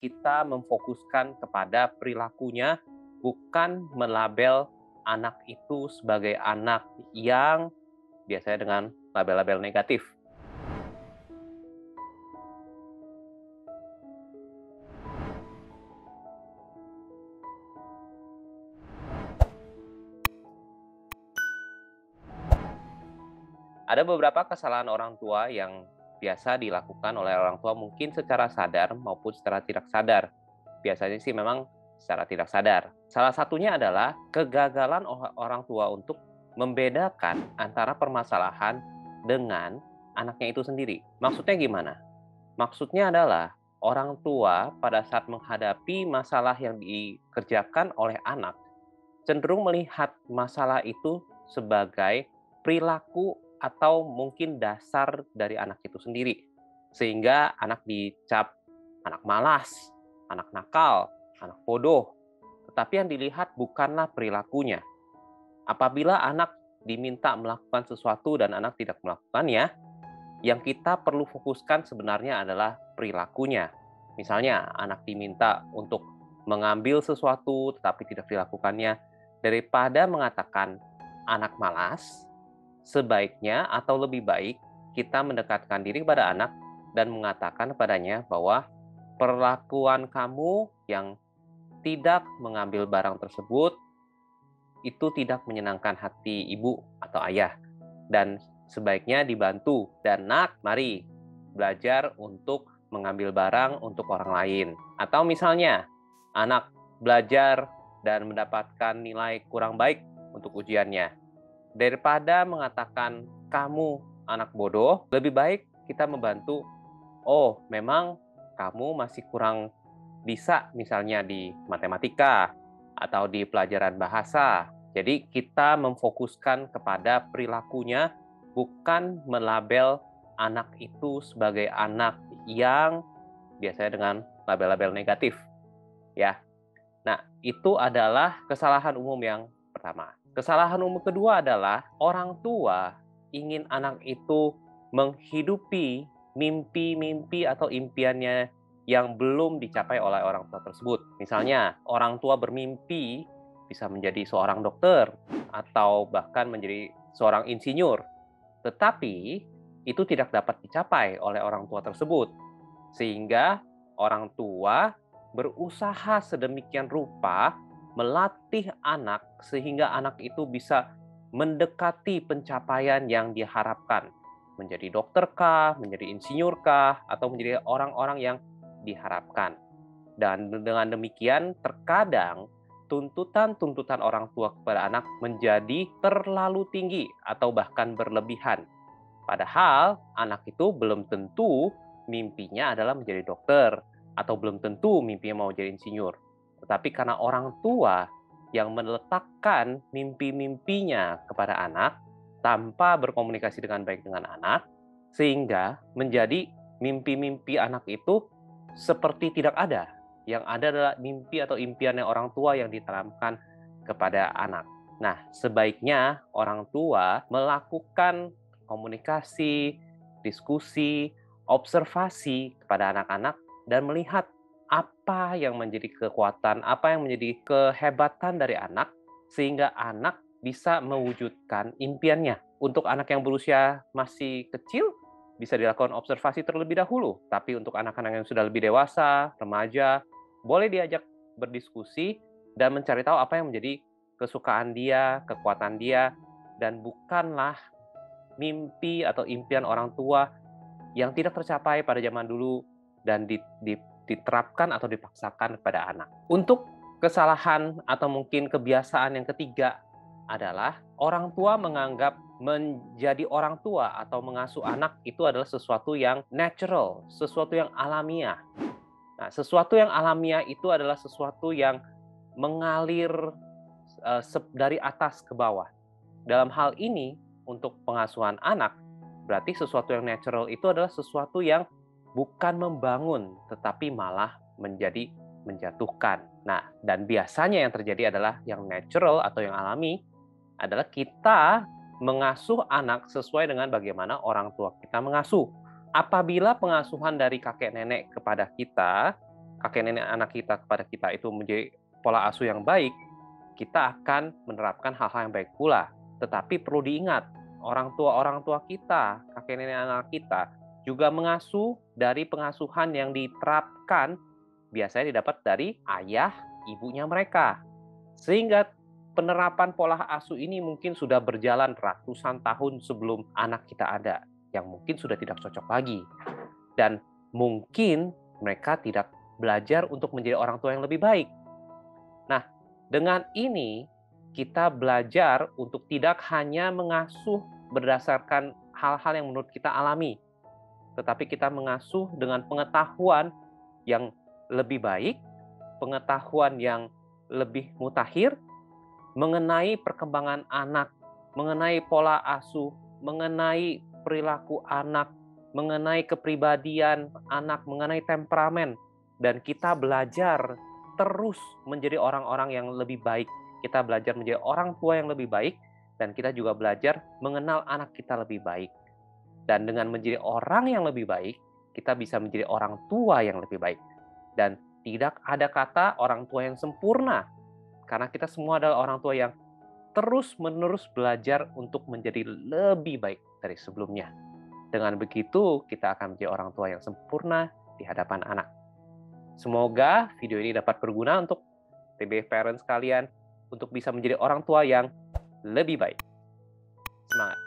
kita memfokuskan kepada perilakunya, bukan melabel anak itu sebagai anak yang biasanya dengan label-label negatif. Ada beberapa kesalahan orang tua yang biasa dilakukan oleh orang tua mungkin secara sadar maupun secara tidak sadar. Biasanya sih memang secara tidak sadar. Salah satunya adalah kegagalan orang tua untuk membedakan antara permasalahan dengan anaknya itu sendiri. Maksudnya gimana? Maksudnya adalah orang tua pada saat menghadapi masalah yang dikerjakan oleh anak cenderung melihat masalah itu sebagai perilaku atau mungkin dasar dari anak itu sendiri. Sehingga anak dicap anak malas, anak nakal, anak bodoh. Tetapi yang dilihat bukanlah perilakunya. Apabila anak diminta melakukan sesuatu dan anak tidak melakukannya, yang kita perlu fokuskan sebenarnya adalah perilakunya. Misalnya, anak diminta untuk mengambil sesuatu tetapi tidak dilakukannya, daripada mengatakan anak malas, sebaiknya atau lebih baik kita mendekatkan diri kepada anak dan mengatakan kepadanya bahwa perlakuan kamu yang tidak mengambil barang tersebut itu tidak menyenangkan hati ibu atau ayah dan sebaiknya dibantu. Dan nak, mari belajar untuk mengambil barang untuk orang lain. Atau misalnya, anak belajar dan mendapatkan nilai kurang baik untuk ujiannya. Daripada mengatakan kamu anak bodoh, lebih baik kita membantu, oh memang kamu masih kurang bisa misalnya di matematika atau di pelajaran bahasa. Jadi kita memfokuskan kepada perilakunya, bukan melabel anak itu sebagai anak yang biasanya dengan label-label negatif. Ya. Nah, itu adalah kesalahan umum yang pertama. Kesalahan umum kedua adalah orang tua ingin anak itu menghidupi mimpi-mimpi atau impiannya yang belum dicapai oleh orang tua tersebut. Misalnya, orang tua bermimpi bisa menjadi seorang dokter atau bahkan menjadi seorang insinyur. Tetapi itu tidak dapat dicapai oleh orang tua tersebut. Sehingga orang tua berusaha sedemikian rupa melatih anak sehingga anak itu bisa mendekati pencapaian yang diharapkan. Menjadi dokter kah, menjadi insinyur kah, atau menjadi orang-orang yang diharapkan. Dan dengan demikian terkadang tuntutan-tuntutan orang tua kepada anak menjadi terlalu tinggi atau bahkan berlebihan. Padahal anak itu belum tentu mimpinya adalah menjadi dokter atau belum tentu mimpinya mau jadi insinyur. Tetapi karena orang tua yang meletakkan mimpi-mimpinya kepada anak tanpa berkomunikasi dengan baik dengan anak, sehingga menjadi mimpi-mimpi anak itu seperti tidak ada. Yang ada adalah mimpi atau impiannya orang tua yang ditanamkan kepada anak. Nah, sebaiknya orang tua melakukan komunikasi, diskusi, observasi kepada anak-anak dan melihat apa yang menjadi kekuatan, apa yang menjadi kehebatan dari anak sehingga anak bisa mewujudkan impiannya. Untuk anak yang berusia masih kecil bisa dilakukan observasi terlebih dahulu, tapi untuk anak-anak yang sudah lebih dewasa, remaja, boleh diajak berdiskusi dan mencari tahu apa yang menjadi kesukaan dia, kekuatan dia, dan bukanlah mimpi atau impian orang tua yang tidak tercapai pada zaman dulu dan diterapkan atau dipaksakan kepada anak. Untuk kesalahan atau mungkin kebiasaan yang ketiga adalah orang tua menganggap menjadi orang tua atau mengasuh anak itu adalah sesuatu yang natural, sesuatu yang alamiah. Nah, sesuatu yang alamiah itu adalah sesuatu yang mengalir dari atas ke bawah. Dalam hal ini, untuk pengasuhan anak, berarti sesuatu yang natural itu adalah sesuatu yang bukan membangun, tetapi malah menjadi menjatuhkan. Nah, dan biasanya yang terjadi adalah yang natural atau yang alami adalah kita mengasuh anak sesuai dengan bagaimana orang tua kita mengasuh. Apabila pengasuhan dari kakek nenek kepada kita kakek nenek anak kita kepada kita itu menjadi pola asuh yang baik, kita akan menerapkan hal-hal yang baik pula. Tetapi perlu diingat, orang tua kita, kakek nenek anak kita, juga mengasuh dari pengasuhan yang diterapkan biasanya didapat dari ayah, ibunya mereka. Sehingga penerapan pola asuh ini mungkin sudah berjalan ratusan tahun sebelum anak kita ada, yang mungkin sudah tidak cocok lagi. Dan mungkin mereka tidak belajar untuk menjadi orang tua yang lebih baik. Nah, dengan ini kita belajar untuk tidak hanya mengasuh berdasarkan hal-hal yang menurut kita alami, tetapi kita mengasuh dengan pengetahuan yang lebih baik, pengetahuan yang lebih mutakhir mengenai perkembangan anak, mengenai pola asuh, mengenai perilaku anak, mengenai kepribadian anak, mengenai temperamen. Dan kita belajar terus menjadi orang-orang yang lebih baik. Kita belajar menjadi orang tua yang lebih baik, dan kita juga belajar mengenal anak kita lebih baik. Dan dengan menjadi orang yang lebih baik, kita bisa menjadi orang tua yang lebih baik. Dan tidak ada kata orang tua yang sempurna, karena kita semua adalah orang tua yang terus-menerus belajar untuk menjadi lebih baik dari sebelumnya. Dengan begitu, kita akan menjadi orang tua yang sempurna di hadapan anak. Semoga video ini dapat berguna untuk TB Parents kalian untuk bisa menjadi orang tua yang lebih baik. Semangat!